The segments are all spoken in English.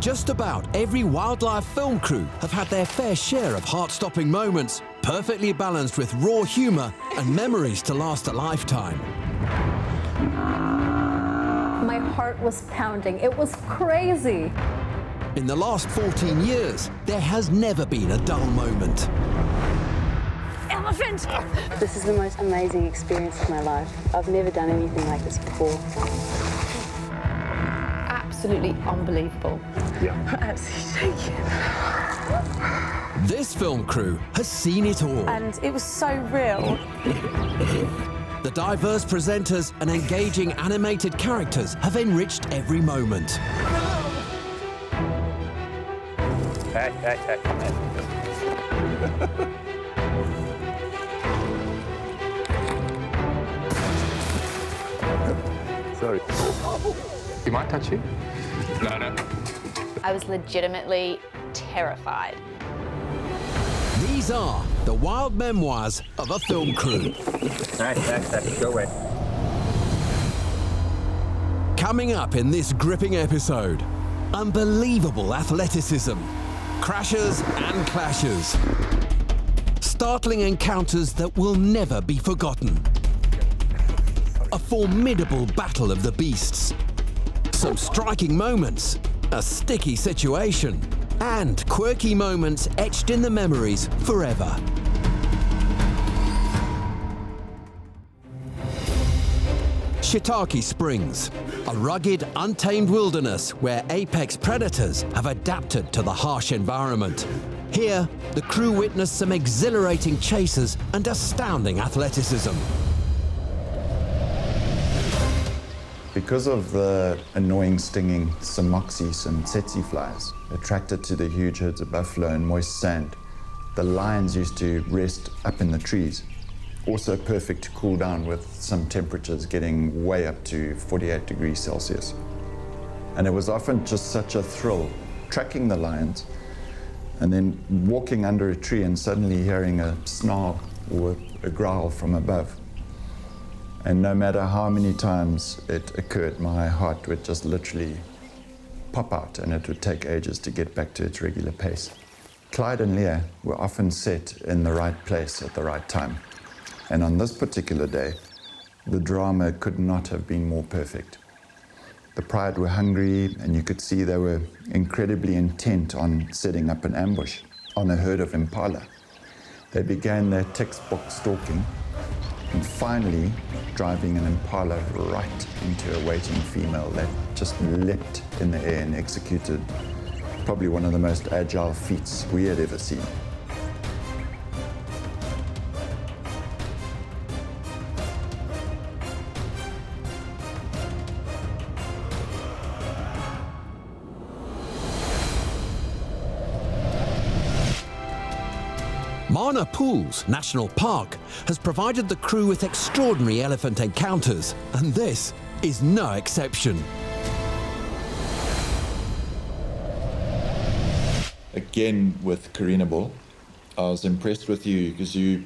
Just about every wildlife film crew have had their fair share of heart-stopping moments, perfectly balanced with raw humour and memories to last a lifetime. My heart was pounding. It was crazy. In the last 14 years, there has never been a dull moment. Elephant! This is the most amazing experience of my life. I've never done anything like this before. Absolutely unbelievable. Yeah. Absolutely shaking. This film crew has seen it all. And it was so real. The diverse presenters and engaging animated characters have enriched every moment. Sorry. You might touch you? No. I was legitimately terrified. These are the wild memoirs of a film crew. Go away. Coming up in this gripping episode, unbelievable athleticism, crashes and clashes, startling encounters that will never be forgotten, a formidable battle of the beasts, some striking moments, a sticky situation, and quirky moments etched in the memories forever. Shiitake Springs, a rugged, untamed wilderness where apex predators have adapted to the harsh environment. Here, the crew witnessed some exhilarating chases and astounding athleticism. Because of the annoying stinging samoxis and tsetse flies attracted to the huge herds of buffalo and moist sand, the lions used to rest up in the trees. Also perfect to cool down with some temperatures getting way up to 48 degrees Celsius. And it was often just such a thrill tracking the lions and then walking under a tree and suddenly hearing a snarl or a growl from above. And no matter how many times it occurred, my heart would just literally pop out and it would take ages to get back to its regular pace. Clyde and Leah were often set in the right place at the right time. And on this particular day, the drama could not have been more perfect. The pride were hungry, and you could see they were incredibly intent on setting up an ambush on a herd of Impala. They began their textbook stalking, and finally driving an Impala right into a waiting female that just leapt in the air and executed probably one of the most agile feats we had ever seen. Mana Pools National Park has provided the crew with extraordinary elephant encounters, and this is no exception. Again with Formidable, I was impressed with you because you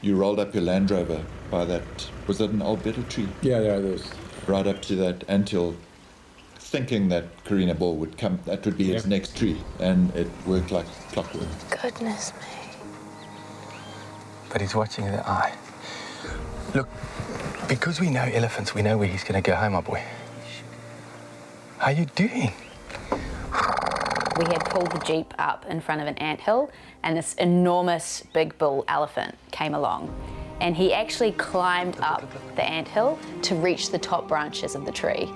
rolled up your Land Rover by that, was that an old betel tree? Yeah, it was. Right up to that anthill, thinking that Formidable would come, that would be its next tree, and it worked like clockwork. Goodness me. But he's watching the eye. Look, because we know elephants, we know where he's going to go. Hi, my boy. How you doing? We had pulled the Jeep up in front of an anthill, and this enormous big bull elephant came along. And he actually climbed up the anthill to reach the top branches of the tree,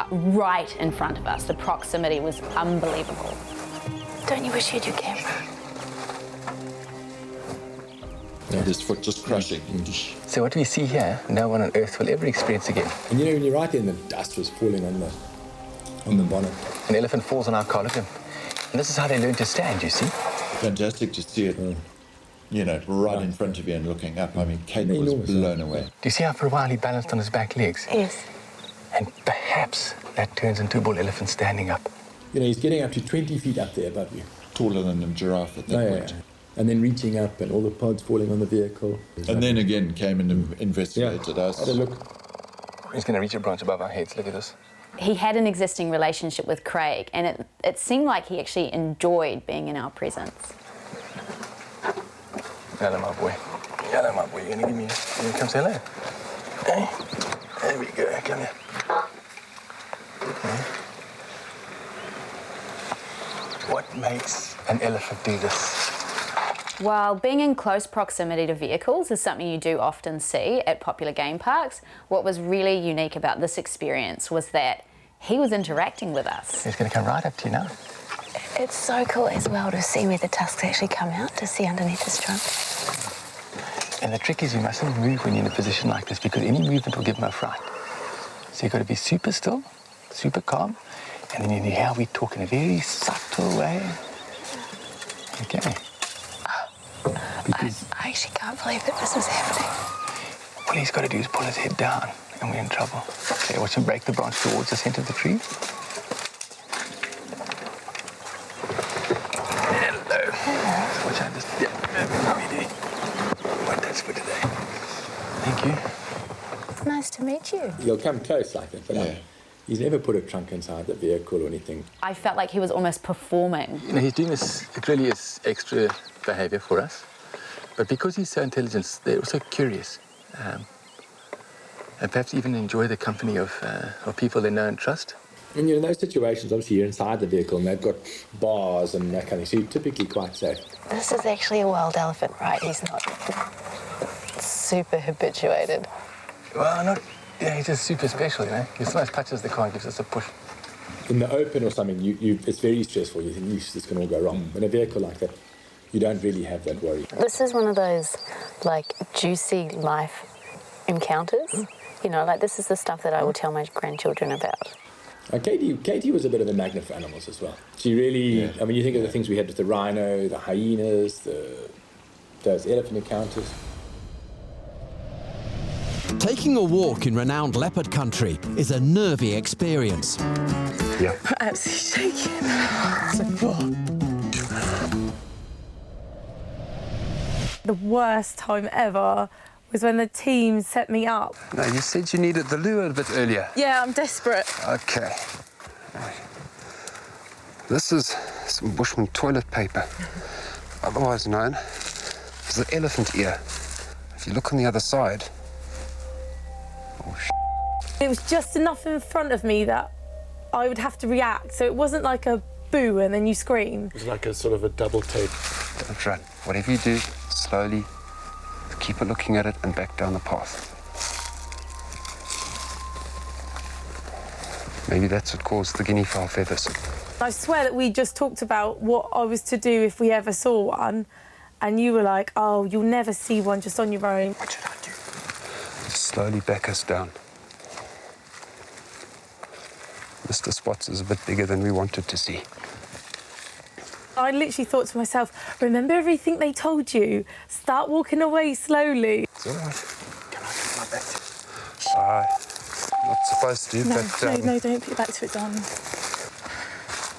right in front of us. The proximity was unbelievable. Don't you wish you had your camera? This foot just crushing. So what we see here, no one on earth will ever experience again. And you know, when you're right there, the dust was falling on the bonnet. An elephant falls on our car, look at him. And this is how they learn to stand, you see? Fantastic to see it, you know, right in front of you and looking up. I mean, Kate was blown away. Do you see how for a while he balanced on his back legs? Yes. And perhaps that turns into a bull elephant standing up. You know, he's getting up to 20 feet up there above you. Taller than a giraffe at that point. Yeah. And then reaching up and all the pods falling on the vehicle. And then again came and investigated us. Had a look. He's going to reach a branch above our heads. Look at this. He had an existing relationship with Craig, and it seemed like he actually enjoyed being in our presence. Hello, my boy. Hello, my boy. You're gonna give me you gonna come say hello? Hey, there we go. Come here. Okay. What makes an elephant do this? While being in close proximity to vehicles is something you do often see at popular game parks, what was really unique about this experience was that he was interacting with us. He's going to come right up to you now. It's so cool as well to see where the tusks actually come out, to see underneath his trunk. And the trick is you mustn't move when you're in a position like this, because any movement will give him a fright. So you've got to be super still, super calm, and then you hear how we talk in a very subtle way. Okay. I actually can't believe that this is happening. All he's got to do is pull his head down, and we're in trouble. Okay, watch him break the branch towards the center of the tree. Hello. So watch out, just, how are you doing? Well, that's for today. Thank you. It's nice to meet you. You'll come close like that, but he's never put a trunk inside the vehicle or anything. I felt like he was almost performing. You know, he's doing this, it really is extra behavior for us. But because he's so intelligent, they're also curious. And perhaps even enjoy the company of people they know and trust. And in those situations, obviously you're inside the vehicle and they've got bars and that kind of thing, so you're typically quite safe. This is actually a wild elephant, right? He's not super habituated. Well, not, yeah, he's just super special, you know. He sometimes touches the car and gives us a push. In the open or something, it's very stressful. You think, this can all go wrong. In a vehicle like that, you don't really have that worry. This is one of those, like, juicy life encounters. You know, like, this is the stuff that I will tell my grandchildren about. Katie was a bit of a magnet for animals as well. She really, I mean, you think of the things we had with the rhino, the hyenas, those elephant encounters. Taking a walk in renowned leopard country is a nervy experience. I'm absolutely shaking. It's like, whoa. The worst time ever was when the team set me up. No, you said you needed the lure a bit earlier. Yeah, I'm desperate. Okay. Right. This is some Bushman toilet paper, otherwise known as the elephant ear. If you look on the other side... Oh, It was just enough in front of me that I would have to react, so it wasn't like a boo and then you scream. It was like a sort of a double take. Don't run. Whatever you do, slowly keep it looking at it and back down the path. Maybe that's what caused the guinea fowl feathers. I swear that we just talked about what I was to do if we ever saw one, and you were like, oh, you'll never see one just on your own. What should I do? Slowly back us down. Mr. Spots is a bit bigger than we wanted to see. I literally thought to myself, remember everything they told you? Start walking away slowly. It's all right. Can I put my back to it? Not supposed to, but... No, don't put your back to it, Don.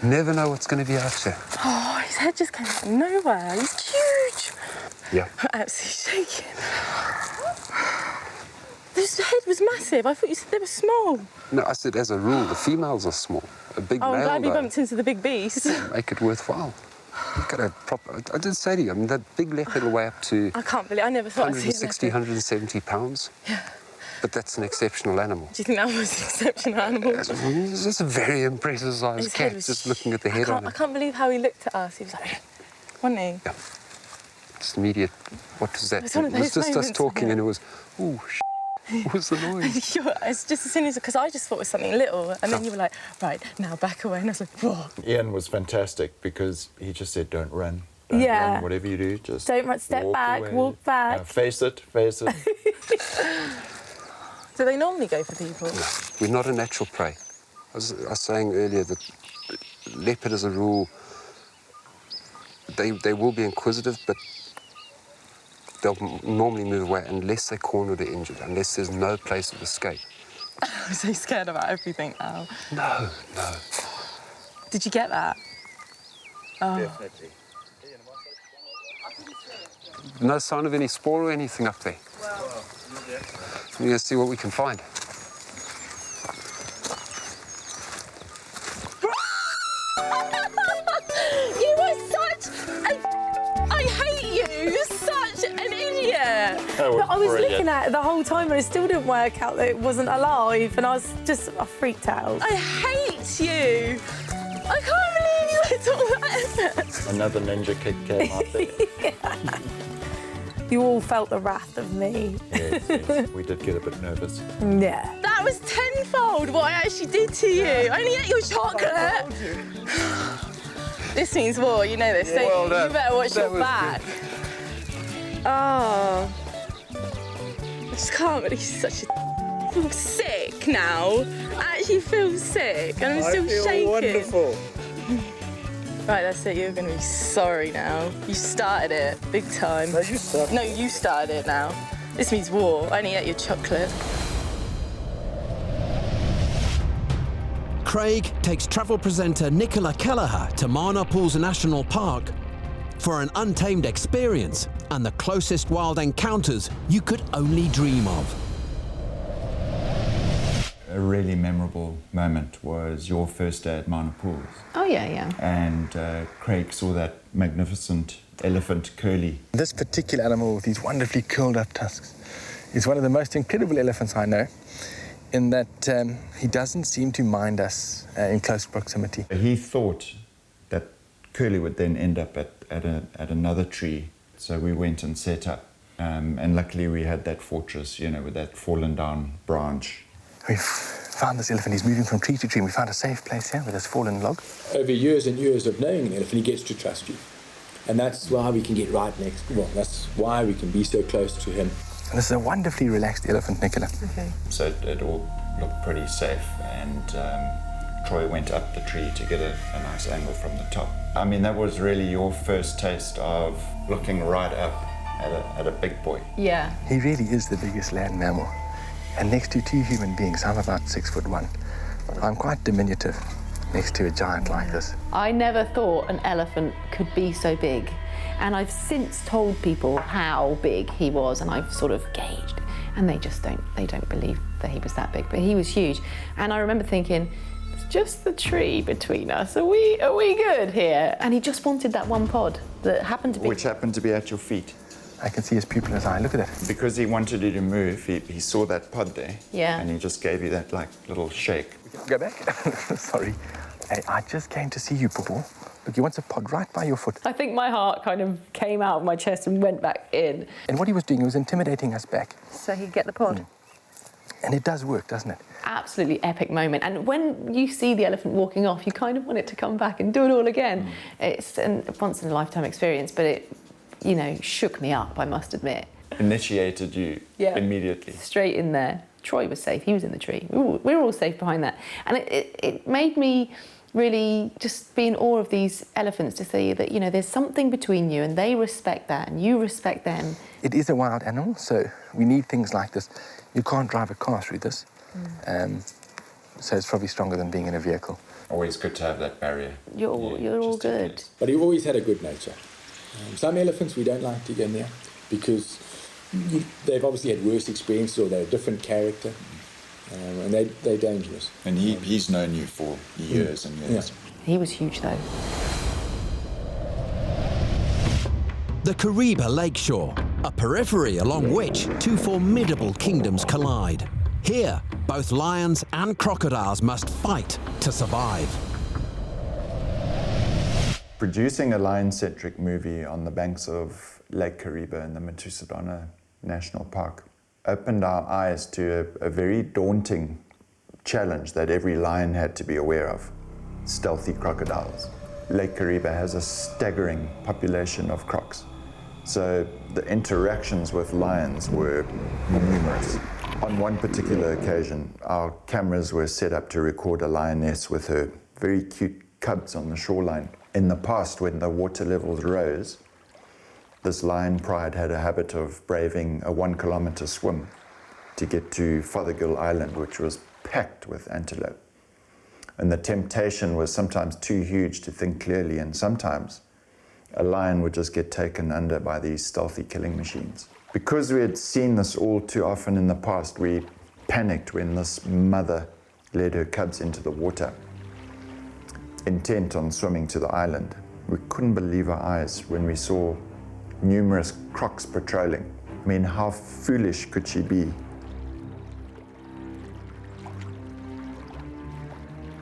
Never know what's going to be out there. Oh, his head just came out of nowhere. He's huge. Yeah. I'm absolutely shaking. His head was massive. I thought you said they were small. No, I said as a rule, the females are small. A big male, I'm glad we though, bumped into the big beast. make it worthwhile. You've got a proper... I did say to you, I mean, that big leopard will weigh up to... I can't believe I never thought I'd see 160, a leopard. 170 pounds. Yeah. But that's an exceptional animal. Do you think that was an exceptional animal? This is a very impressive sized cat, just looking at the head on I it. can't believe how he looked at us. He was like, wasn't he? Yeah. Just immediate... What was that? It's one of It was those just us moments, talking yeah. and it was... Ooh, what was the noise? It's just as soon as... Because I just thought it was something little. And then you were like, right, now back away. And I was like, whoa. Ian was fantastic because he just said, don't run. Don't run. Whatever you do, just don't run, step back, away. walk back. Face it, face it. Do they normally go for people? No, we're not a natural prey. I was saying earlier that leopard as a rule, they will be inquisitive, but they'll normally move away unless they're cornered or injured, unless there's no place of escape. I'm so scared about everything now. No. Did you get that? Oh. Definitely. No sign of any spoor or anything up there. We're going to see what we can find. You were I hate you. You're such an idiot. But I was looking at it the whole time and it still didn't work out that it wasn't alive, and I freaked out. I hate you. I can't believe you went all that. Another ninja kick came out there. You all felt the wrath of me. Yes. We did get a bit nervous. Yeah. That was tenfold what I actually did to you. I only ate your chocolate. This means war, you know this, don't you? You better watch your back. Oh. I just can't believe such a... I feel sick now. I actually feel sick and I'm still shaking. Wonderful. Right, that's it. You're going to be sorry now. You started it, big time. No, you started. No, you started it now. This means war. I only ate your chocolate. Craig takes travel presenter Nicola Kelleher to Mana Pools National Park for an untamed experience and the closest wild encounters you could only dream of. A really memorable moment was your first day at Mana Pools. Oh, yeah. And Craig saw that magnificent elephant curly. This particular animal with these wonderfully curled up tusks is one of the most incredible elephants I know, in that he doesn't seem to mind us in close proximity. He thought that curly would then end up at another tree, so we went and set up. And luckily we had that fortress, you know, with that fallen down branch. We've found this elephant. He's moving from tree to tree. We found a safe place here with this fallen log. Over years and years of knowing an elephant, he gets to trust you. And that's why we can get right next. Well, that's why we can be so close to him. And this is a wonderfully relaxed elephant, Nicola. Okay. So it all looked pretty safe, and Troy went up the tree to get a nice angle from the top. I mean, that was really your first taste of looking right up at a big boy. Yeah. He really is the biggest land mammal. And next to two human beings, I'm about 6'1". I'm quite diminutive next to a giant like this. I never thought an elephant could be so big. And I've since told people how big he was, and I've sort of gauged, and they don't believe that he was that big, but he was huge. And I remember thinking, it's just the tree between us. Are we good here? And he just wanted that one pod that happened to be... Which happened to be at your feet. I can see his pupil in his eye. Look at that. Because he wanted you to move, he saw that pod there. Yeah. And he just gave you that, like, little shake. Go back. Sorry. Hey, I just came to see you, Poo-Poo. Look, he wants a pod right by your foot. I think my heart kind of came out of my chest and went back in. And what he was doing, he was intimidating us back. So he'd get the pod. And it does work, doesn't it? Absolutely epic moment. And when you see the elephant walking off, you kind of want it to come back and do it all again. It's a once-in-a-lifetime experience, but it, you know, shook me up, I must admit. Initiated you immediately. Straight in there. Troy was safe, he was in the tree. We were all safe behind that. And it made me really just be in awe of these elephants, to see that, you know, there's something between you and they respect that and you respect them. It is a wild animal, so we need things like this. You can't drive a car through this. So it's probably stronger than being in a vehicle. Always good to have that barrier. You're all good. But he always had a good nature. Some elephants we don't like to get near because they've obviously had worse experiences or they're a different character, and they're dangerous. And he's known you for years and years. Yeah. He was huge, though. The Kariba Lakeshore, a periphery along which two formidable kingdoms collide. Here, both lions and crocodiles must fight to survive. Producing a lion-centric movie on the banks of Lake Kariba in the Matusadana National Park opened our eyes to a very daunting challenge that every lion had to be aware of: stealthy crocodiles. Lake Kariba has a staggering population of crocs, so the interactions with lions were numerous. On one particular occasion, our cameras were set up to record a lioness with her very cute cubs on the shoreline. In the past, when the water levels rose, this lion pride had a habit of braving a 1-kilometer swim to get to Fothergill Island, which was packed with antelope. And the temptation was sometimes too huge to think clearly, and sometimes a lion would just get taken under by these stealthy killing machines. Because we had seen this all too often in the past, we panicked when this mother led her cubs into the water. intent on swimming to the island. We couldn't believe our eyes when we saw numerous crocs patrolling. I mean, how foolish could she be?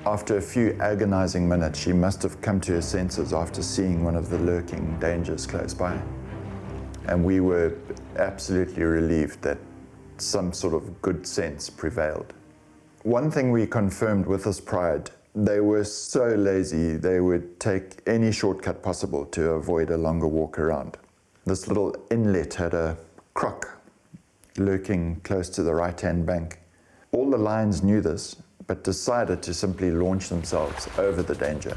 After a few agonizing minutes, she must have come to her senses after seeing one of the lurking dangers close by. And we were absolutely relieved that some sort of good sense prevailed. One thing we confirmed with this pride, they were so lazy they would take any shortcut possible to avoid a longer walk around. This little inlet had a croc lurking close to the right-hand bank. All the lions knew this, but decided to simply launch themselves over the danger.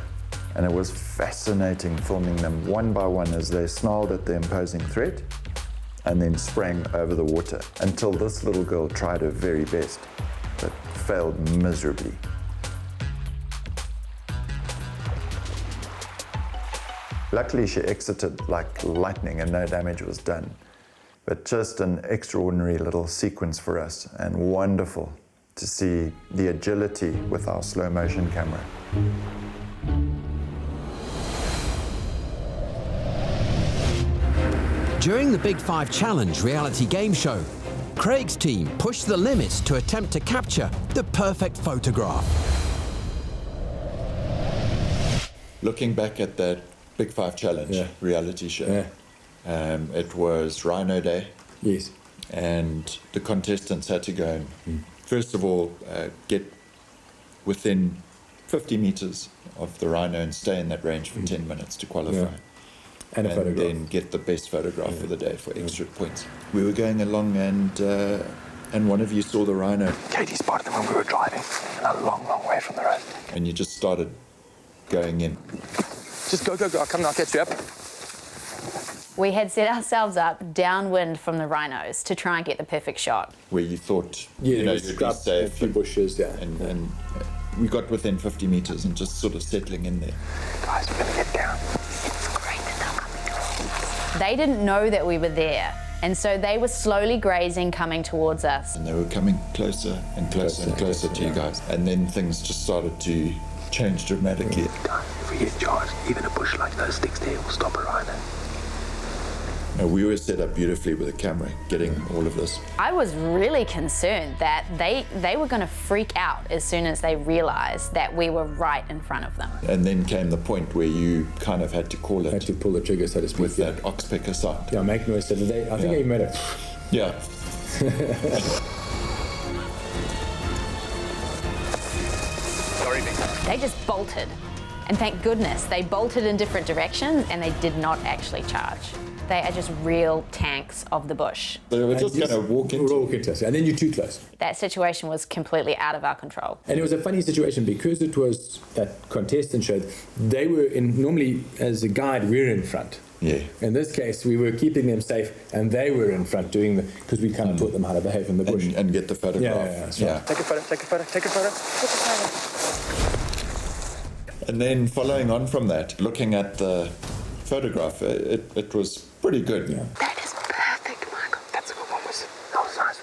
And it was fascinating filming them one by one as they snarled at the imposing threat and then sprang over the water until this little girl tried her very best, but failed miserably. Luckily, she exited like lightning and no damage was done. But just an extraordinary little sequence for us and wonderful to see the agility with our slow motion camera. During the Big 5 Challenge reality game show, Craig's team pushed the limits to attempt to capture the perfect photograph. Looking back at that Big 5 Challenge reality show, it was Rhino Day. Yes. And the contestants had to go and, first of all, get within 50 meters of the rhino and stay in that range for 10 minutes to qualify. Yeah. And then get the best photograph for the day for extra points. We were going along and one of you saw the rhino. Katie spotted them when we were driving, a long, long way from the road. And you just started going in. Just go. I'll come and I'll catch you up. We had set ourselves up downwind from the rhinos to try and get the perfect shot. Where you thought you'd be safe. A few bushes, And we got within 50 meters and just sort of settling in there. Guys, we're going to get down. It's great that they're coming towards us. They didn't know that we were there, and so they were slowly grazing, coming towards us. And they were coming closer and closer to you guys. And then things just started to change dramatically. Guys, if we get charged, even a bush like those sticks there will stop a rhino. No, we were set up beautifully with a camera, getting all of this. I was really concerned that they were going to freak out as soon as they realised that we were right in front of them. And then came the point where you kind of had to call it. Had to pull the trigger, so to speak. With that oxpecker sound. Yeah, make noise. So I think I made it. Yeah. Sorry, Vic. They just bolted. And thank goodness, they bolted in different directions and they did not actually charge. They are just real tanks of the bush. They were just going to walk into us, and then you're too close. That situation was completely out of our control. And it was a funny situation because it was that contestant show. They were in, normally as a guide, we're in front. Yeah. In this case, we were keeping them safe, and they were in front doing because we kind of taught them how to behave in the bush. And get the photograph. Yeah. Take a photo. And then following on from that, looking at the photograph, it was pretty good. Yeah. That is perfect, Michael. That's what one was. That was nice.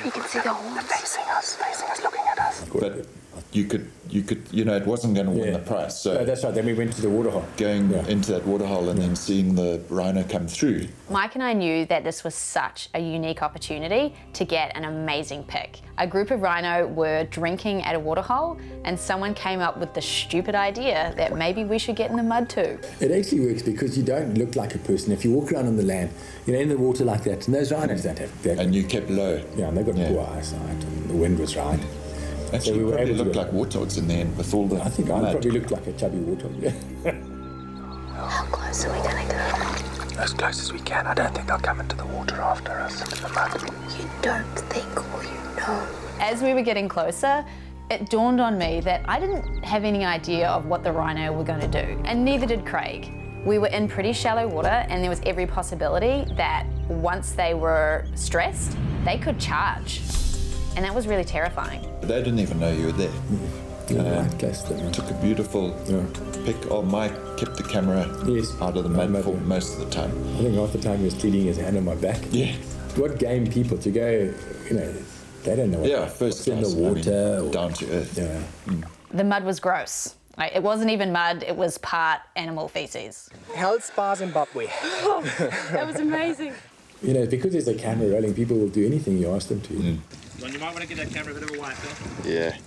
You can see the horns. Facing us, looking at us. But you could, it wasn't going to win the prize. So that's right. Then we went to the waterhole. Going into that waterhole and then seeing the rhino come through. Mike and I knew that this was such a unique opportunity to get an amazing pic. A group of rhino were drinking at a waterhole and someone came up with the stupid idea that maybe we should get in the mud too. It actually works because you don't look like a person. If you walk around on the land, in the water like that, and those rhinos don't have that. And you kept low. Yeah, and they've got poor eyesight and the wind was right. Actually, so we were able to look like warthogs in there with all the I think I probably looked like a chubby warthog. How close are we going to go? As close as we can. I don't think they'll come into the water after us, into the mud. You don't think or you know. As we were getting closer, it dawned on me that I didn't have any idea of what the rhino were going to do, and neither did Craig. We were in pretty shallow water and there was every possibility that once they were stressed, they could charge. And that was really terrifying. They didn't even know you were there. Took a beautiful pic. Oh, Mike kept the camera out of the mud for most of the time. I think half the time he was leaning his hand on my back. Yeah. What game people to go, they don't know what's first class, in the water. down to earth. Yeah. The mud was gross. Like, it wasn't even mud, it was part animal feces. Held Spa Zimbabwe. That was amazing. You know, because there's a camera rolling, people will do anything you ask them to. Don, you might want to give that camera a bit of a wipe there. Yeah.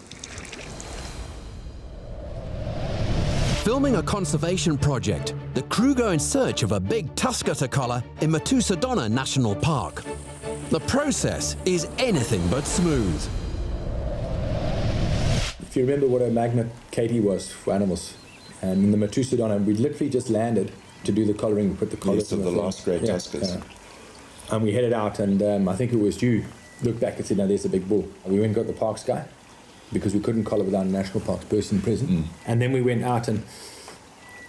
Filming a conservation project, the crew go in search of a big Tusker to collar in Matusodona National Park. The process is anything but smooth. If you remember what a magnet Katie was for animals, and in the Matusodona, we literally just landed to do the collaring, put the collars Yes, on of the floor. last great Tuskers. And we headed out, and I think it was you looked back and said, "No, there's a big bull." And we went and got the parks guy because we couldn't collar without a national parks person present. And then we went out, and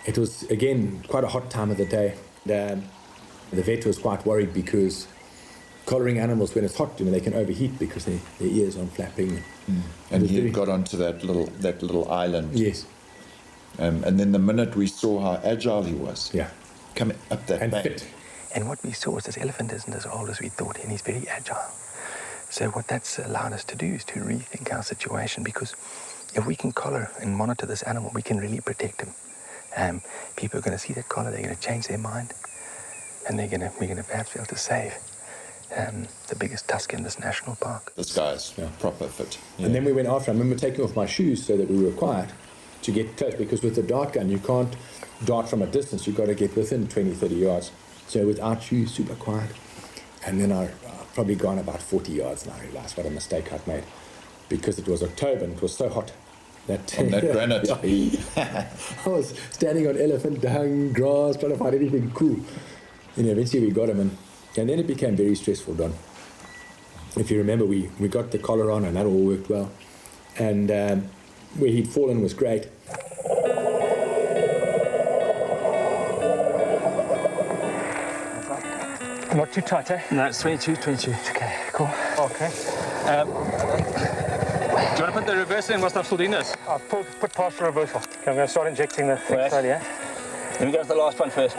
it was again quite a hot time of the day. The vet was quite worried because collaring animals when it's hot, you know, they can overheat because their ears aren't flapping. And he had got onto that little island. Yes. And then the minute we saw how agile he was, coming up that and bank. fit. And what we saw is this elephant isn't as old as we thought, and he's very agile. So what that's allowed us to do is to rethink our situation, because if we can collar and monitor this animal, we can really protect him. People are going to see that collar, they're going to change their mind, and we're going to perhaps be able to save the biggest tusker in this national park. This guy's proper fit. Yeah. And then we went after. I remember taking off my shoes so that we were quiet to get close, because with the dart gun, you can't dart from a distance. You've got to get within 20, 30 yards. So without shoes, super quiet. And then I've probably gone about 40 yards, and I realized what a mistake I'd made, because it was October and it was so hot. On that granite. I was standing on elephant dung, grass, trying to find anything cool. And eventually we got him, and then it became very stressful, Don. If you remember, we got the collar on, and that all worked well. And where he'd fallen was great. Not too tight, eh? No, it's 22. Okay, cool. Okay. Do you want to put the reversal in whilst I'm still doing this? I'll put past the reversal. Okay, I'm going to start injecting the thing slowly, yeah? Let me go to the last one first.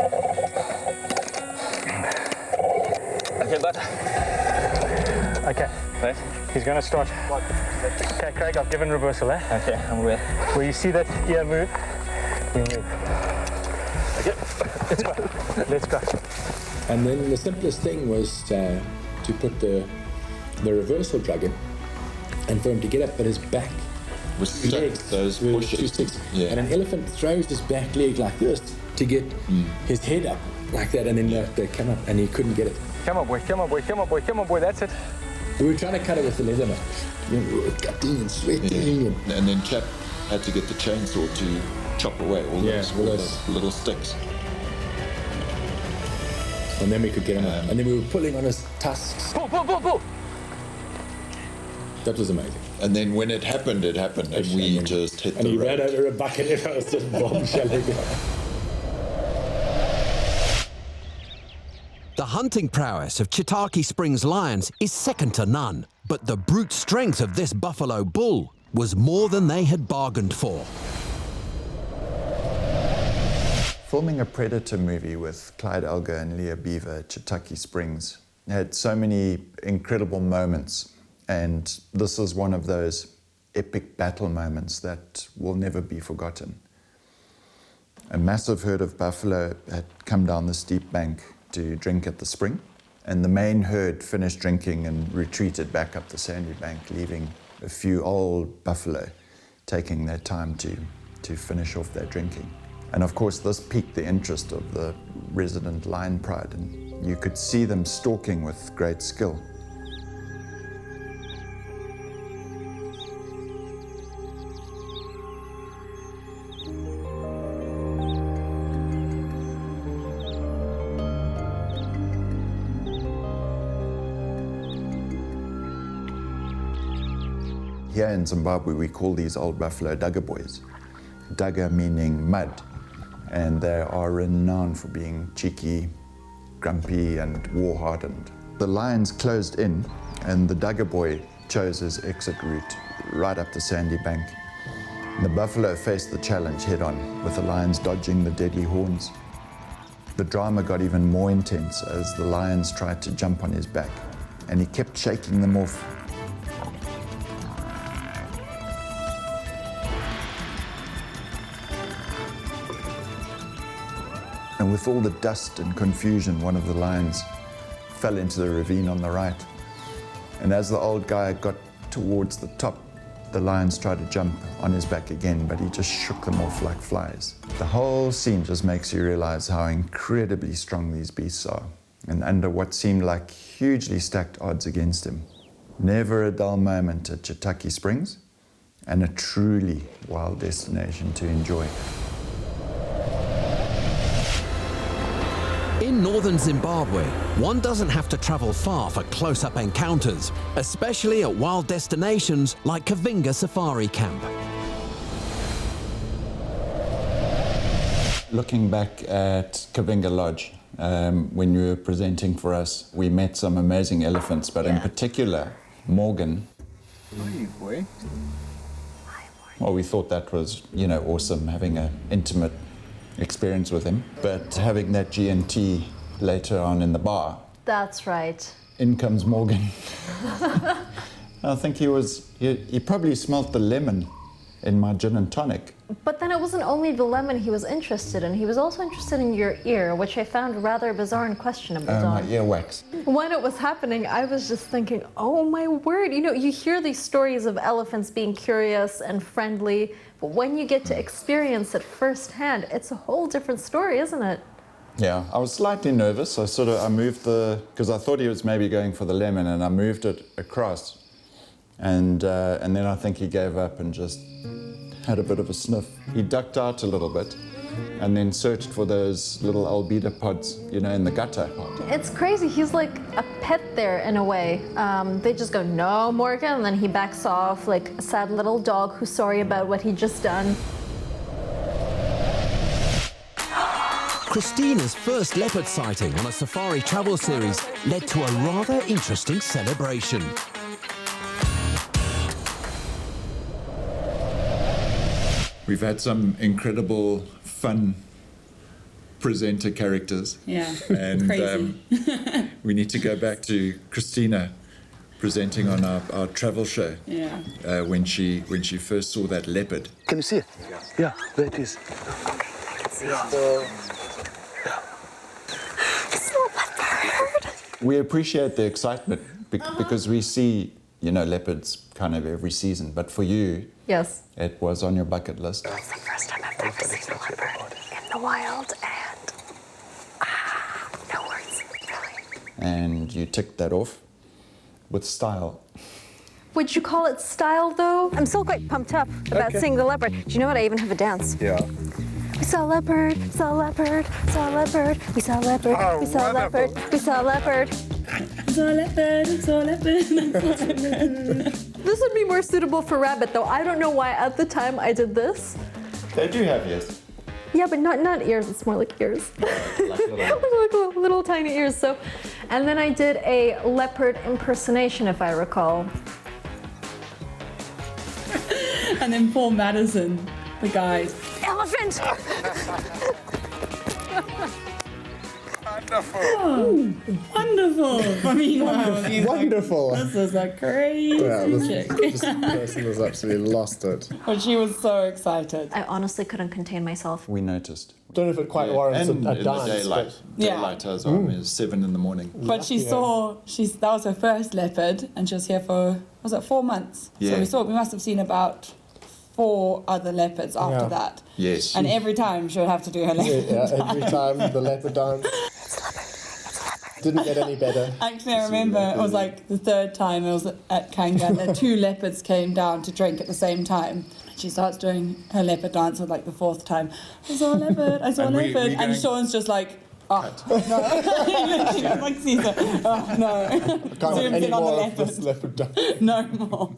Okay, butter. Okay. Right. He's going to start. Okay, Craig, I've given reversal, eh? Okay, I'm aware. Where you see that ear move, you move. Okay, let's go. Let's go. And then the simplest thing was to put the reversal drug in, and for him to get up, but his back legs those were bushes. too sticks. Yeah. And an elephant throws his back leg like this to get his head up like that, and then they come up, and he couldn't get it. Come on, boy, come on, boy, come on, boy, come on, boy, that's it. We were trying to cut it with the leather knife. We were cutting and sweating. Yeah. And then Chap had to get the chainsaw to chop away all those little sticks. And then we could get him up. And then we were pulling on his tusks. Pull. That was amazing. And then when it happened, and we just hit the road. And he ran over a bucket, and I was just bombshelling. The hunting prowess of Chitaki Springs lions is second to none, but the brute strength of this buffalo bull was more than they had bargained for. Filming a Predator movie with Clyde Elgar and Leah Beaver at Chitaki Springs had so many incredible moments, and this is one of those epic battle moments that will never be forgotten. A massive herd of buffalo had come down the steep bank to drink at the spring, and the main herd finished drinking and retreated back up the sandy bank, leaving a few old buffalo taking their time to finish off their drinking. And of course, this piqued the interest of the resident lion pride, and you could see them stalking with great skill. Here in Zimbabwe, we call these old buffalo Dugger boys. Dugger meaning mud, and they are renowned for being cheeky, grumpy, and war-hardened. The lions closed in, and the Dugger boy chose his exit route right up the sandy bank. The buffalo faced the challenge head-on, with the lions dodging the deadly horns. The drama got even more intense as the lions tried to jump on his back, and he kept shaking them off. And with all the dust and confusion, one of the lions fell into the ravine on the right. And as the old guy got towards the top, the lions tried to jump on his back again, but he just shook them off like flies. The whole scene just makes you realize how incredibly strong these beasts are, and under what seemed like hugely stacked odds against him. Never a dull moment at Chitaki Springs, and a truly wild destination to enjoy. In northern Zimbabwe, one doesn't have to travel far for close-up encounters, especially at wild destinations like Kavinga Safari Camp. Looking back at Kavinga Lodge, when you were presenting for us, we met some amazing elephants, but in particular, Morgan. Hey, boy. Well, we thought that was, awesome, having an intimate experience with him. But having that G&T later on in the bar. That's right. In comes Morgan. I think he probably smelt the lemon in my gin and tonic. But then it wasn't only the lemon he was interested in, he was also interested in your ear, which I found rather bizarre and questionable, Don. My earwax. When it was happening, I was just thinking, oh my word, you hear these stories of elephants being curious and friendly, but when you get to experience it firsthand, it's a whole different story, isn't it? Yeah, I was slightly nervous. I moved because I thought he was maybe going for the lemon, and I moved it across. And then I think he gave up and just had a bit of a sniff. He ducked out a little bit and then searched for those little albedo pods, in the gutter. It's crazy. He's like a pet there in a way. They just go, no, Morgan, and then he backs off like a sad little dog who's sorry about what he just done. Kristina's first leopard sighting on a safari travel series led to a rather interesting celebration. We've had some incredible, fun presenter characters. Yeah, and crazy. We need to go back to Kristina presenting on our travel show. Yeah. When she first saw that leopard. Can you see it? Yeah, there it is. We appreciate the excitement because we see, leopards kind of every season. But for you, yes, it was on your bucket list. It was the first time I've ever seen a leopard in the wild, and no words, really. And you ticked that off with style. Would you call it style, though? I'm still quite pumped up about seeing the leopard. Do you know what? I even have a dance. Yeah. We saw a leopard, saw a leopard, saw a leopard, we saw a leopard, we saw a leopard, we saw a leopard. Saw a leopard, saw a leopard. This would be more suitable for rabbit, though. I don't know why at the time I did this. They do have ears. Yeah, but not ears. It's more like ears. like little tiny ears. So, and then I did a leopard impersonation, if I recall. And then Paul Madison, the guy. Elephant! Wonderful. Oh, wonderful. I mean, wonderful. This is a crazy chick. This person has absolutely lost it. But she was so excited. I honestly couldn't contain myself. We noticed. Don't know if it quite warrants And a in dance. the daylight. Daylight as well. It was 7 in the morning. But she saw, that was her first leopard, and she was here for, 4 months? Yeah. So we must have seen about 4 other leopards after that. Yes. And every time she would have to do her leopard dance. Every time the leopard dance. Didn't get any better. Actually, I remember it was like the 3rd time it was at Kanga, and the 2 leopards came down to drink at the same time. She starts doing her leopard dance with like the 4th time. I saw a leopard, I saw a leopard. And Sean's just like, oh, no. Like Caesar, oh, no. Can't have any more of this leopard dance. No more.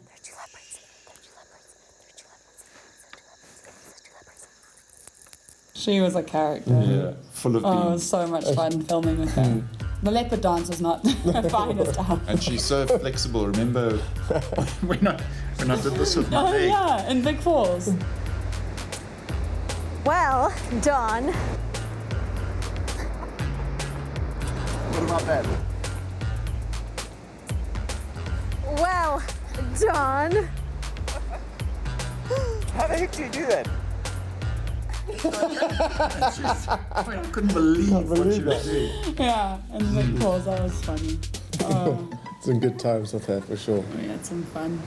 She was a character. Yeah, full of Oh, it beans. was so much fun filming with her. The leopard dance was not her finest hour. And she's so flexible. Remember when I did this with my leg? Yeah, in Big Falls. Well, Don. What about that? Well, Don. How the heck do you do that? I couldn't believe what she was doing. Yeah, and the pause, that was funny. Oh, Some good times with her, for sure. we had some fun.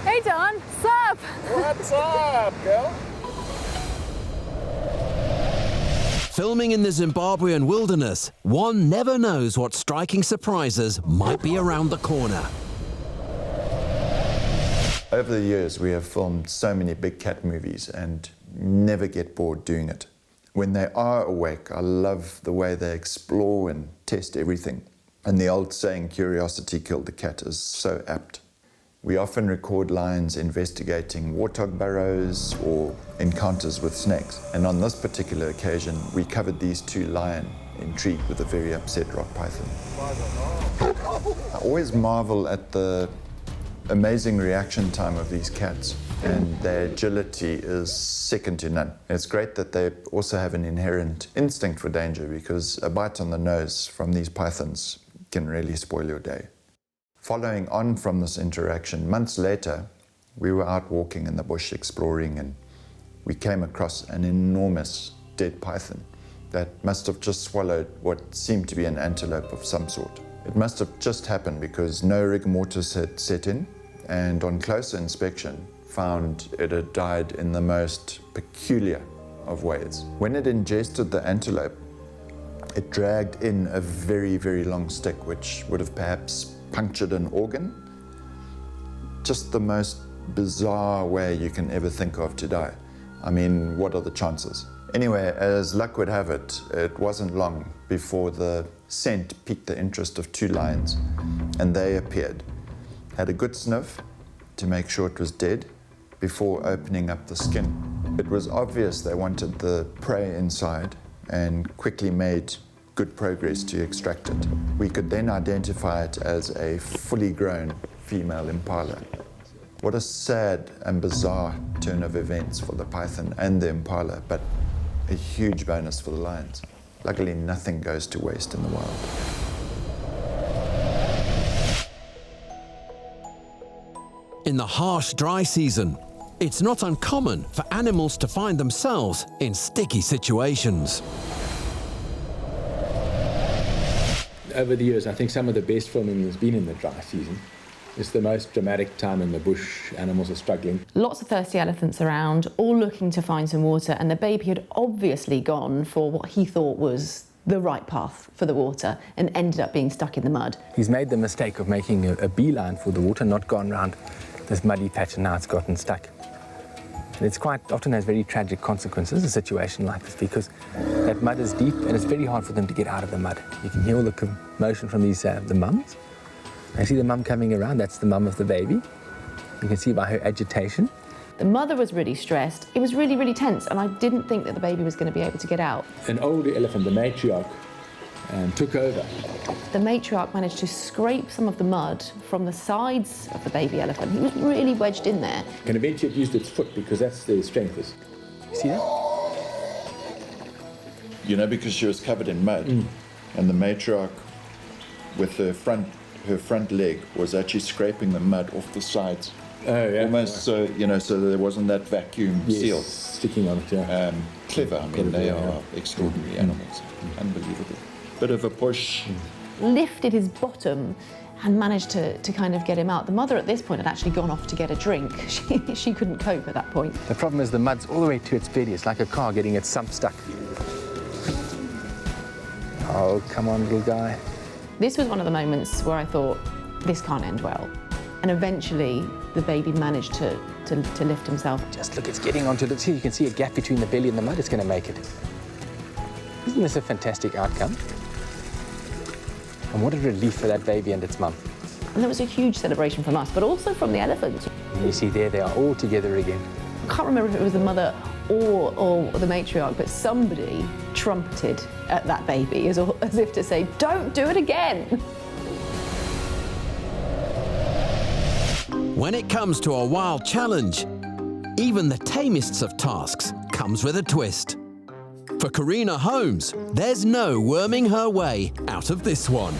Hey Don, sup? What's up, girl? Filming in the Zimbabwean wilderness, one never knows what striking surprises might be around the corner. Over the years, we have filmed so many big cat movies and never get bored doing it. When they are awake, I love the way they explore and test everything. And the old saying, curiosity killed the cat, is so apt. We often record lions investigating warthog burrows or encounters with snakes. And on this particular occasion, we covered these two lions intrigued with a very upset rock python. I always marvel at the amazing reaction time of these cats, and their agility is second to none. It's great that they also have an inherent instinct for danger, because a bite on the nose from these pythons can really spoil your day. Following on from this interaction, months later, we were out walking in the bush exploring, and we came across an enormous dead python that must have just swallowed what seemed to be an antelope of some sort. It must have just happened because no rigor mortis had set in, and on closer inspection, found it had died in the most peculiar of ways. When it ingested the antelope, it dragged in a very, very long stick, which would have perhaps punctured an organ. Just the most bizarre way you can ever think of to die. I mean, what are the chances? Anyway, as luck would have it, it wasn't long before the scent piqued the interest of two lions, and they appeared. Had a good sniff to make sure it was dead before opening up the skin. It was obvious they wanted the prey inside and quickly made good progress to extract it. We could then identify it as a fully grown female impala. What a sad and bizarre turn of events for the python and the impala, but a huge bonus for the lions. Luckily, nothing goes to waste in the wild. In the harsh, dry season, it's not uncommon for animals to find themselves in sticky situations. Over the years, I think some of the best filming has been in the dry season. It's the most dramatic time in the bush. Animals are struggling. Lots of thirsty elephants around, all looking to find some water, and the baby had obviously gone for what he thought was the right path for the water and ended up being stuck in the mud. He's made the mistake of making a beeline for the water, not gone round this muddy patch, and now it's gotten stuck. And it's quite often has very tragic consequences, a situation like this, because that mud is deep and it's very hard for them to get out of the mud. You can hear all the commotion from these the mums. I see the mum coming around, that's the mum of the baby. You can see by her agitation. The mother was really stressed. It was really, really tense, and I didn't think that the baby was going to be able to get out. An older elephant, the matriarch, took over. The matriarch managed to scrape some of the mud from the sides of the baby elephant. He was really wedged in there. And eventually it used its foot, because that's the strength is. See that? You know, because she was covered in mud, and the matriarch, with her front leg, was actually scraping the mud off the sides. Oh, yeah. Almost so, you know, so there wasn't that vacuum seal. Sticking on it, yeah. Clever, I mean, they are extraordinary animals. Unbelievable. Bit of a push. Lifted his bottom and managed to kind of get him out. The mother at this point had actually gone off to get a drink. She couldn't cope at that point. The problem is the mud's all the way to its belly. It's like a car getting its sump stuck. Oh, come on, little guy. This was one of the moments where I thought, this can't end well. And eventually, the baby managed to lift himself. Just look, it's getting onto the... See, you can see a gap between the belly and the mud. It's going to make it. Isn't this a fantastic outcome? And what a relief for that baby and its mum. And there was a huge celebration from us, but also from the elephants. And you see there, they are all together again. I can't remember if it was the mother or the matriarch, but somebody trumpeted at that baby as if to say, don't do it again. When it comes to a wild challenge, even the tamest of tasks comes with a twist. For Karina Holmes, there's no worming her way out of this one.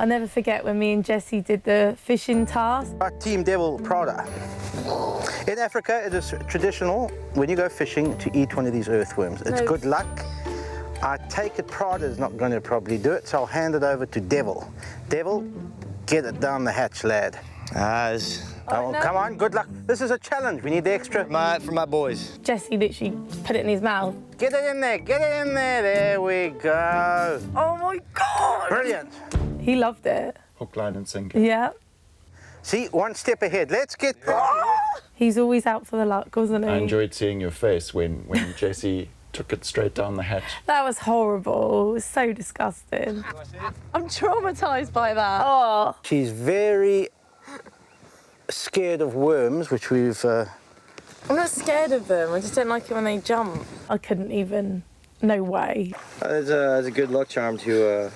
I'll never forget when me and Jessie did the fishing task. Team Devil Prada. In Africa, it is traditional when you go fishing to eat one of these earthworms. It's good luck. I take it Prada is not going to probably do it, so I'll hand it over to Devil. Devil, get it down the hatch, lad. Oh, no. Come on, good luck. This is a challenge. We need the extra. For my boys. Jessie literally put it in his mouth. Get it in there, get it in there. There we go. Oh my God! Brilliant. He loved it. Hook, line and sinker. Yeah. See, one step ahead. Let's get... He's always out for the luck, wasn't he? I enjoyed seeing your face when Jessie took it straight down the hatch. That was horrible. It was so disgusting. I'm traumatised by that. Oh. She's very scared of worms, which we've... I'm not scared of them. I just don't like it when they jump. I couldn't even. No way. It's a good luck charm to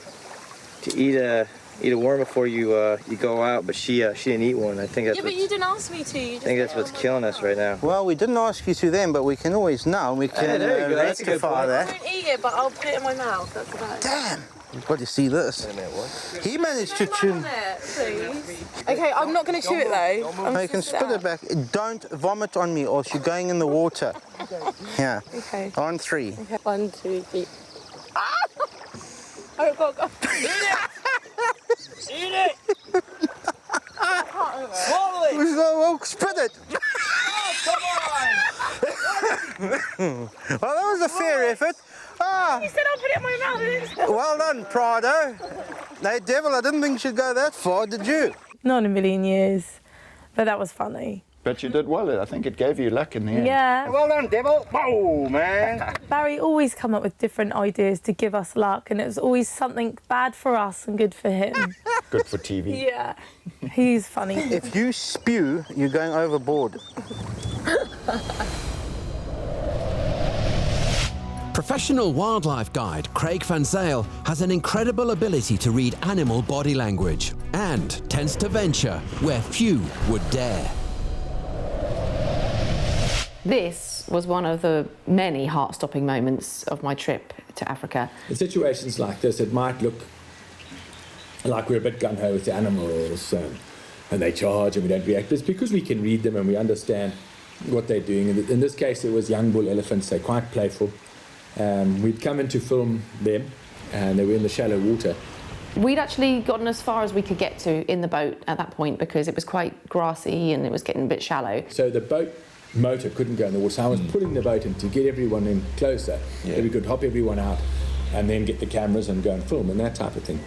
eat a worm before you go out, but she didn't eat one. I think that's but you didn't ask me to. I think that's what's killing us right now. Well, we didn't ask you to then, but we can always now. We can rectify that. I won't eat it, but I'll put it in my mouth. That's about it. Damn! You've got to see this. He managed to chew. Okay, I'm not going to chew it though. No, you can spit it back. Don't vomit on me, or else you're going in the water. Yeah. Okay. On 3. Okay. 1, 2, 3. Ah! Oh, go. Eat it! Swallow it! Well, spit it! Oh, Well, that was a fair effort. Ah. You said I'll put it in my mouth. Well done, Prado. Hey, Devil, I didn't think you should go that far, did you? Not in a million years, but that was funny. But you did well. I think it gave you luck in the end. Yeah. Well done, Devil. Whoa, man. Barry always come up with different ideas to give us luck, and it was always something bad for us and good for him. Good for TV. Yeah. He's funny. If you spew, you're going overboard. Professional wildlife guide Craig Van Zale has an incredible ability to read animal body language and tends to venture where few would dare. This was one of the many heart-stopping moments of my trip to Africa. In situations like this, it might look like we're a bit gung-ho with the animals and they charge and we don't react. But it's because we can read them and we understand what they're doing. In this case, it was young bull elephants. They're quite playful. We'd come in to film them and they were in the shallow water. We'd actually gotten as far as we could get to in the boat at that point because it was quite grassy and it was getting a bit shallow. So the boat motor couldn't go in the water, so I was pulling the boat in to get everyone in closer, so we could hop everyone out and then get the cameras and go and film and that type of thing.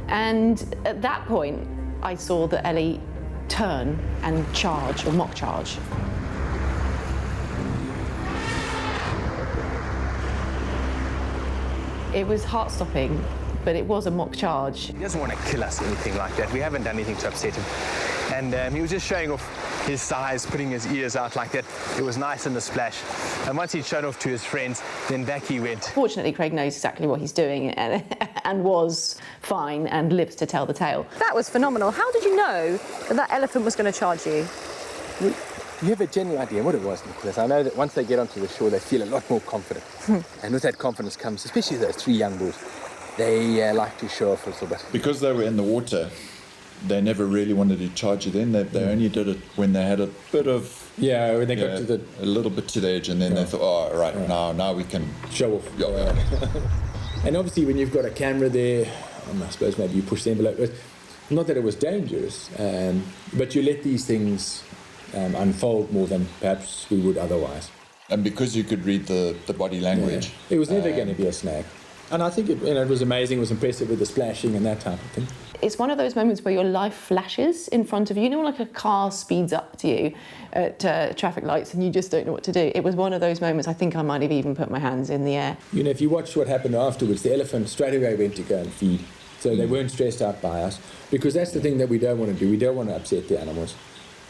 And at that point, I saw the Ellie turn and charge, or mock charge. It was heart-stopping, but it was a mock charge. He doesn't want to kill us or anything like that. We haven't done anything to upset him. And he was just showing off his size, putting his ears out like that. It was nice in the splash. And once he'd shown off to his friends, then back he went. Fortunately, Craig knows exactly what he's doing and was fine and lives to tell the tale. That was phenomenal. How did you know that elephant was going to charge you? You have a genuine idea what it was, Nicholas. I know that once they get onto the shore, they feel a lot more confident. And with that confidence comes, especially those 3 young bulls, they like to show off a little bit. Because they were in the water, they never really wanted to charge you then. They only did it when they had a bit of... Yeah, when they got to a little bit to the edge, and then they thought, oh, right, now we can... Show off. And obviously when you've got a camera there, I suppose maybe you push the envelope. Not that it was dangerous, but you let these things unfold more than perhaps we would otherwise. And because you could read the body language... Yeah. It was never going to be a snag. And I think it was amazing, it was impressive with the splashing and that type of thing. It's one of those moments where your life flashes in front of you. You know, like a car speeds up to you at traffic lights and you just don't know what to do. It was one of those moments. I think I might have even put my hands in the air. You know, if you watch what happened afterwards, the elephant straight away went to go and feed. So they weren't stressed out by us, because that's the thing that we don't want to do. We don't want to upset the animals.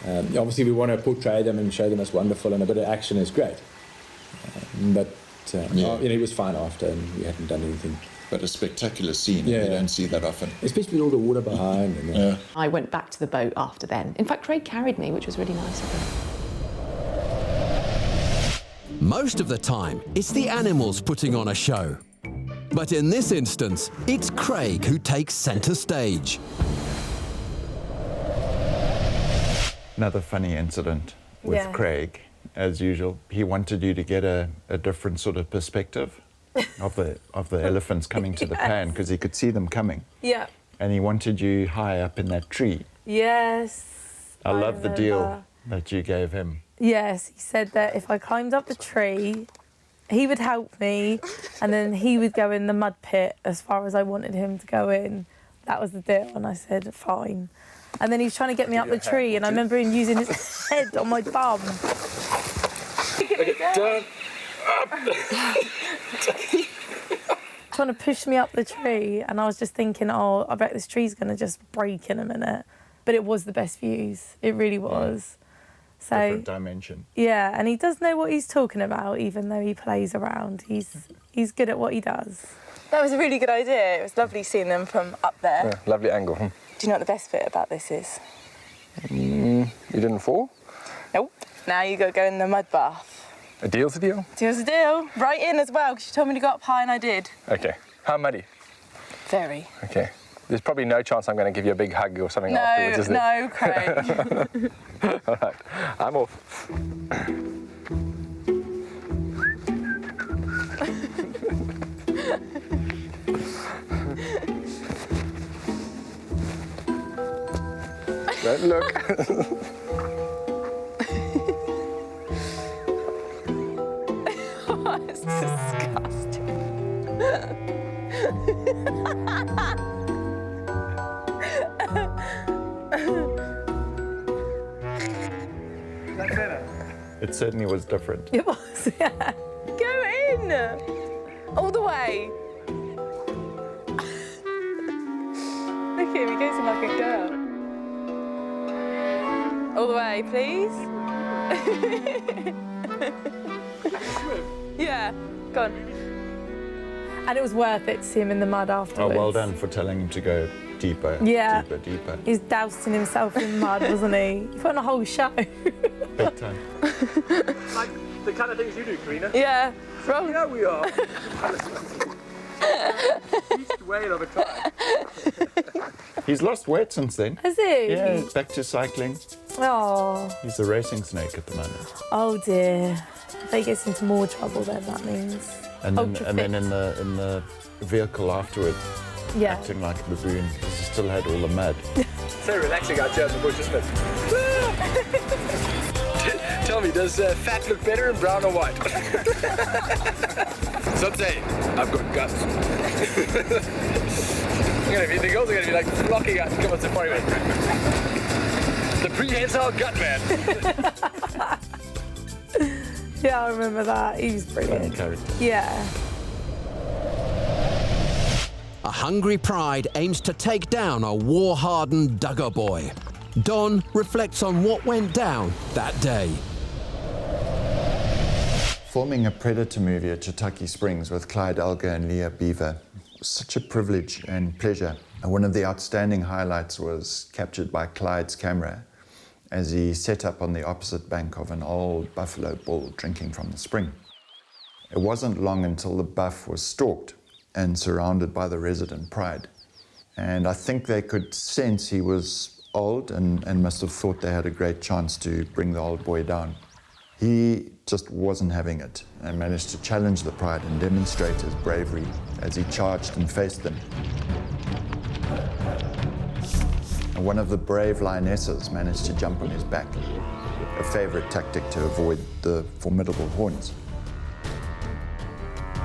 Obviously, we want to portray them and show them as wonderful, and a bit of action is great. But it was fine after, and we hadn't done anything. But a spectacular scene, you don't see that often. Especially with all the water behind. And, I went back to the boat after then. In fact, Craig carried me, which was really nice of him. Most of the time, it's the animals putting on a show. But in this instance, it's Craig who takes centre stage. Another funny incident with Craig, as usual. He wanted you to get a different sort of perspective of the elephants coming to the pan, because he could see them coming. Yeah. And he wanted you high up in that tree. Yes. I love the deal that you gave him. Yes, he said that if I climbed up the tree, he would help me, and then he would go in the mud pit as far as I wanted him to go in. That was the deal, and I said, fine. And then he was trying to get me up the tree, and I remember him using his head on my bum. Okay, down, up. Trying to push me up the tree, and I was just thinking, oh, I bet this tree's going to just break in a minute. But it was the best views. It really was. So, different dimension. Yeah, and he does know what he's talking about, even though he plays around. He's good at what he does. That was a really good idea. It was lovely seeing them from up there. Yeah, lovely angle. Do you know what the best bit about this is? You didn't fall? Nope. Now you got to go in the mud bath. A deal's a deal? Deal's a deal. Right in as well, because you told me to go up high and I did. Okay. How muddy? Very. Okay. There's probably no chance I'm going to give you a big hug or something afterwards, is there? No, Craig. All right. I'm off. Don't look. Oh, it's disgusting. That's better. It certainly was different. It was, yeah. Go in. All the way. Look at him, he goes in like a girl. All the way, please. Yeah, go on. And it was worth it to see him in the mud afterwards. Oh, well done for telling him to go deeper, Yeah. deeper. He's dousing himself in mud, wasn't he? He put on a whole show. Big time. Like the kind of things you do, Karina. Yeah. Wrong. Yeah, we are. East whale of a tribe. He's lost weight since then. Has he? Yeah, he's back to cycling. Oh. He's a racing snake at the moment. Oh dear. If he gets into more trouble, then that means. And then in the vehicle afterwards, acting like a baboon because he still had all the mud. So relaxing out here in the bush, isn't it? Tell me, does fat look better in brown or white? Some say I've got guts. The girls are going to be like flocking out to come on safari with. The prehensile gut man. Yeah, I remember that. He was brilliant. Character. Yeah. A hungry pride aims to take down a war-hardened Duggar boy. Don reflects on what went down that day. Filming a Predator movie at Chitaki Springs with Clyde Alger and Leah Beaver was such a privilege and pleasure. And one of the outstanding highlights was captured by Clyde's camera as he set up on the opposite bank of an old buffalo bull drinking from the spring. It wasn't long until the buff was stalked and surrounded by the resident pride. And I think they could sense he was old and must have thought they had a great chance to bring the old boy down. He just wasn't having it and managed to challenge the pride and demonstrate his bravery as he charged and faced them. And one of the brave lionesses managed to jump on his back, a favorite tactic to avoid the formidable horns.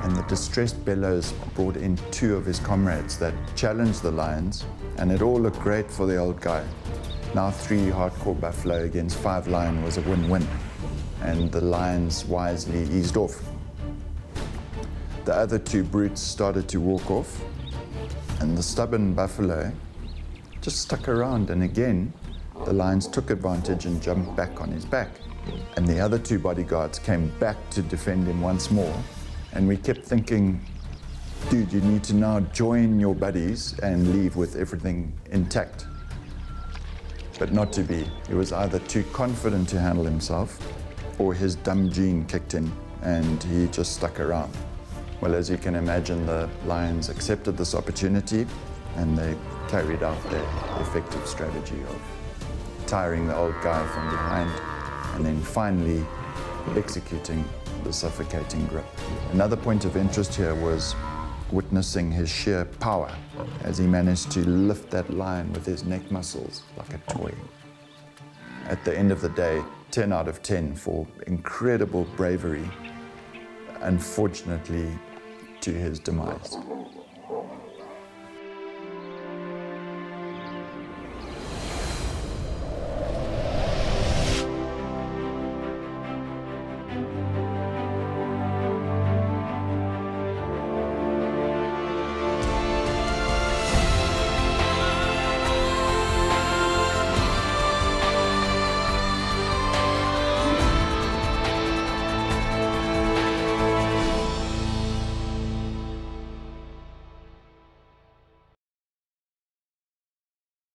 And the distressed bellows brought in 2 of his comrades that challenged the lions, and it all looked great for the old guy. Now 3 hardcore buffalo against 5 lion was a win-win, and the lions wisely eased off. The other 2 brutes started to walk off, and the stubborn buffalo just stuck around, and again, the lions took advantage and jumped back on his back. And the other 2 bodyguards came back to defend him once more, and we kept thinking, dude, you need to now join your buddies and leave with everything intact. But not to be. He was either too confident to handle himself, or his dumb gene kicked in, and he just stuck around. Well, as you can imagine, the lions accepted this opportunity and they carried out their effective strategy of tiring the old guy from behind and then finally executing the suffocating grip. Another point of interest here was witnessing his sheer power as he managed to lift that lion with his neck muscles like a toy. At the end of the day, 10 out of 10 for incredible bravery, unfortunately to his demise.